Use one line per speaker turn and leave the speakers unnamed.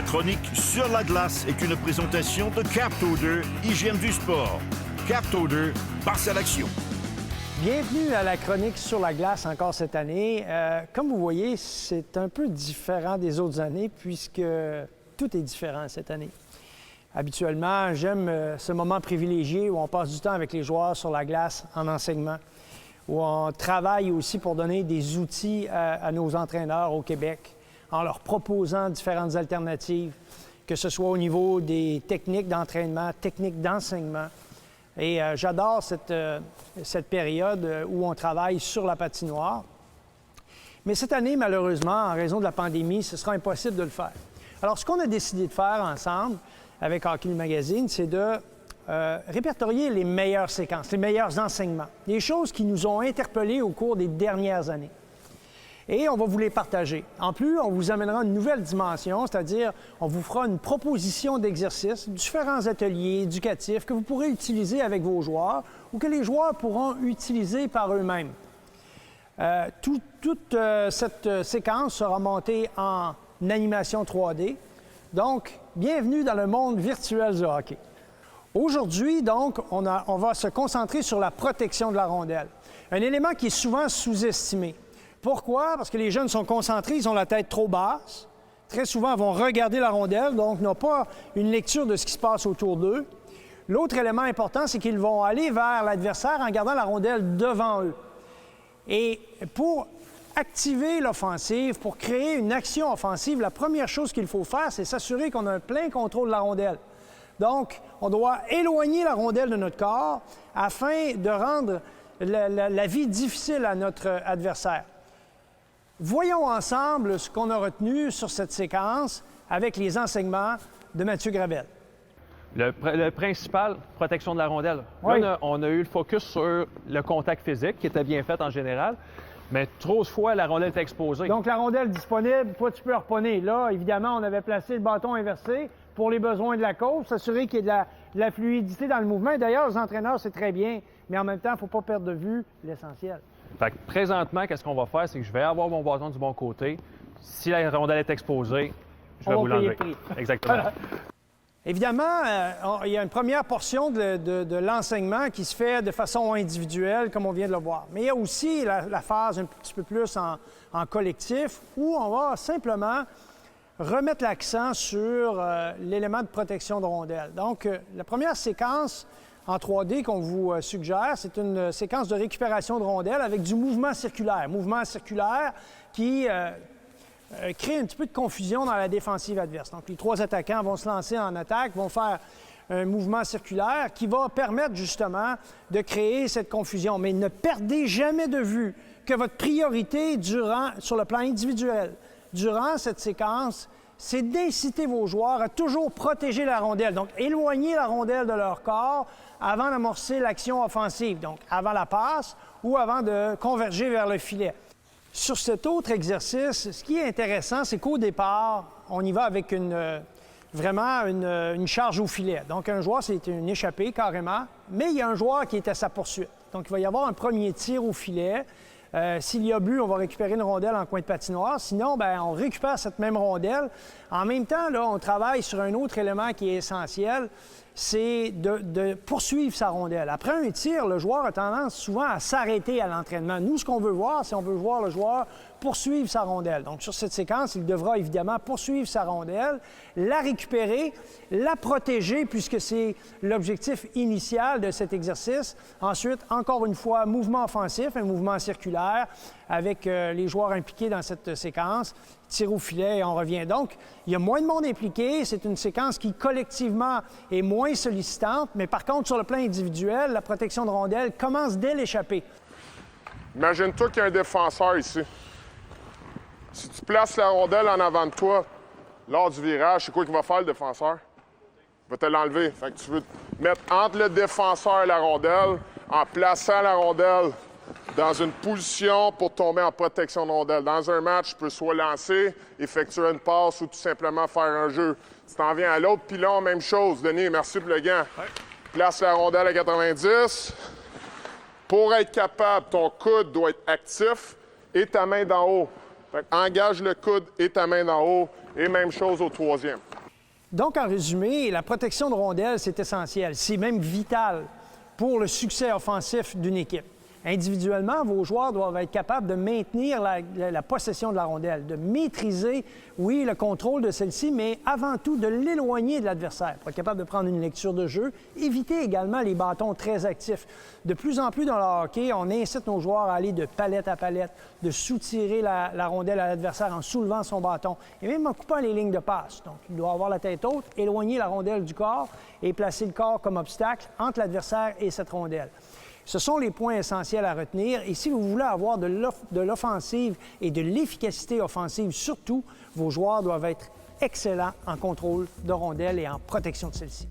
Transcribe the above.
La chronique Sur la glace est une présentation de Captoder, hygiène du sport. Captoder, passe à l'action.
Bienvenue à la chronique Sur la glace encore cette année. Comme vous voyez, c'est un peu différent des autres années puisque tout est différent cette année. Habituellement, j'aime ce moment privilégié où on passe du temps avec les joueurs sur la glace en enseignement, où on travaille aussi pour donner des outils à nos entraîneurs au Québec, en leur proposant différentes alternatives, que ce soit au niveau des techniques d'entraînement, techniques d'enseignement. Et j'adore cette période où on travaille sur la patinoire. Mais cette année, malheureusement, en raison de la pandémie, ce sera impossible de le faire. Alors, ce qu'on a décidé de faire ensemble avec Hockey Magazine, c'est de répertorier les meilleures séquences, les meilleurs enseignements, les choses qui nous ont interpellés au cours des dernières années. Et on va vous les partager. En plus, on vous amènera une nouvelle dimension, c'est-à-dire on vous fera une proposition d'exercices, différents ateliers éducatifs que vous pourrez utiliser avec vos joueurs ou que les joueurs pourront utiliser par eux-mêmes. Toute cette séquence sera montée en animation 3D. Donc, bienvenue dans le monde virtuel du hockey. Aujourd'hui, donc, on va se concentrer sur la protection de la rondelle, un élément qui est souvent sous-estimé. Pourquoi? Parce que les jeunes sont concentrés, ils ont la tête trop basse. Très souvent, ils vont regarder la rondelle, donc n'ont pas une lecture de ce qui se passe autour d'eux. L'autre élément important, c'est qu'ils vont aller vers l'adversaire en gardant la rondelle devant eux. Et pour activer l'offensive, pour créer une action offensive, la première chose qu'il faut faire, c'est s'assurer qu'on a un plein contrôle de la rondelle. Donc, on doit éloigner la rondelle de notre corps afin de rendre la vie difficile à notre adversaire. Voyons ensemble ce qu'on a retenu sur cette séquence avec les enseignements de Mathieu Gravel.
Le principal, protection de la rondelle.
Oui.
Là, on a eu le focus sur le contact physique, qui était bien fait en général, mais trop de fois, la rondelle est exposée.
Donc, la rondelle disponible, toi, tu peux reponner. Là, évidemment, on avait placé le bâton inversé pour les besoins de la course, s'assurer qu'il y ait de la fluidité dans le mouvement. D'ailleurs, les entraîneurs, c'est très bien, mais en même temps, il ne faut pas perdre de vue l'essentiel.
Fait que présentement, qu'est-ce qu'on va faire? C'est que je vais avoir mon bâton du bon côté. Si la rondelle est exposée, je vais vous l'enlever. Exactement.
Évidemment, il y a une première portion de l'enseignement qui se fait de façon individuelle, comme on vient de le voir. Mais il y a aussi la phase un petit peu plus en collectif, où on va simplement remettre l'accent sur l'élément de protection de rondelle. Donc, la première séquence en 3D qu'on vous suggère, c'est une séquence de récupération de rondelles avec du mouvement circulaire. Mouvement circulaire qui crée un petit peu de confusion dans la défensive adverse. Donc, les trois attaquants vont se lancer en attaque, vont faire un mouvement circulaire qui va permettre justement de créer cette confusion. Mais ne perdez jamais de vue que votre priorité sur le plan individuel, durant cette séquence, c'est d'inciter vos joueurs à toujours protéger la rondelle. Donc, éloigner la rondelle de leur corps avant d'amorcer l'action offensive, donc avant la passe ou avant de converger vers le filet. Sur cet autre exercice, ce qui est intéressant, c'est qu'au départ, on y va avec vraiment une charge au filet. Donc, un joueur, c'est une échappée carrément, mais il y a un joueur qui est à sa poursuite. Donc, il va y avoir un premier tir au filet. S'il y a but, on va récupérer une rondelle en coin de patinoire. Sinon, bien, on récupère cette même rondelle. En même temps, là, on travaille sur un autre élément qui est essentiel, c'est de poursuivre sa rondelle. Après un tir, le joueur a tendance souvent à s'arrêter à l'entraînement. Nous, ce qu'on veut voir, c'est on veut voir le joueur poursuivre sa rondelle. Donc, sur cette séquence, il devra évidemment poursuivre sa rondelle, la récupérer, la protéger, puisque c'est l'objectif initial de cet exercice. Ensuite, encore une fois, mouvement offensif, un mouvement circulaire avec les joueurs impliqués dans cette séquence. Tir au filet et on revient. Donc, il y a moins de monde impliqué. C'est une séquence qui, collectivement, est moins sollicitante. Mais par contre, sur le plan individuel, la protection de rondelle commence dès l'échappée.
Imagine-toi qu'il y a un défenseur ici. Si tu places la rondelle en avant de toi, lors du virage, c'est quoi qu'il va faire, le défenseur? Il va te l'enlever. Fait que tu veux te mettre entre le défenseur et la rondelle en plaçant la rondelle dans une position pour tomber en protection de rondelle. Dans un match, tu peux soit lancer, effectuer une passe ou tout simplement faire un jeu. Tu t'en viens à l'autre pilon, même chose. Denis, merci pour le gant. Ouais. Place la rondelle à 90. Pour être capable, ton coude doit être actif et ta main d'en haut. Fait que engage le coude et ta main d'en haut. Et même chose au troisième.
Donc, en résumé, la protection de rondelles, c'est essentiel. C'est même vital pour le succès offensif d'une équipe. Individuellement, vos joueurs doivent être capables de maintenir la possession de la rondelle, de maîtriser, oui, le contrôle de celle-ci, mais avant tout de l'éloigner de l'adversaire, pour être capable de prendre une lecture de jeu, éviter également les bâtons très actifs. De plus en plus dans le hockey, on incite nos joueurs à aller de palette à palette, de soutirer la rondelle à l'adversaire en soulevant son bâton et même en coupant les lignes de passe. Donc, il doit avoir la tête haute, éloigner la rondelle du corps et placer le corps comme obstacle entre l'adversaire et cette rondelle. Ce sont les points essentiels à retenir. Et si vous voulez avoir de l'offensive et de l'efficacité offensive, surtout, vos joueurs doivent être excellents en contrôle de rondelles et en protection de celle-ci.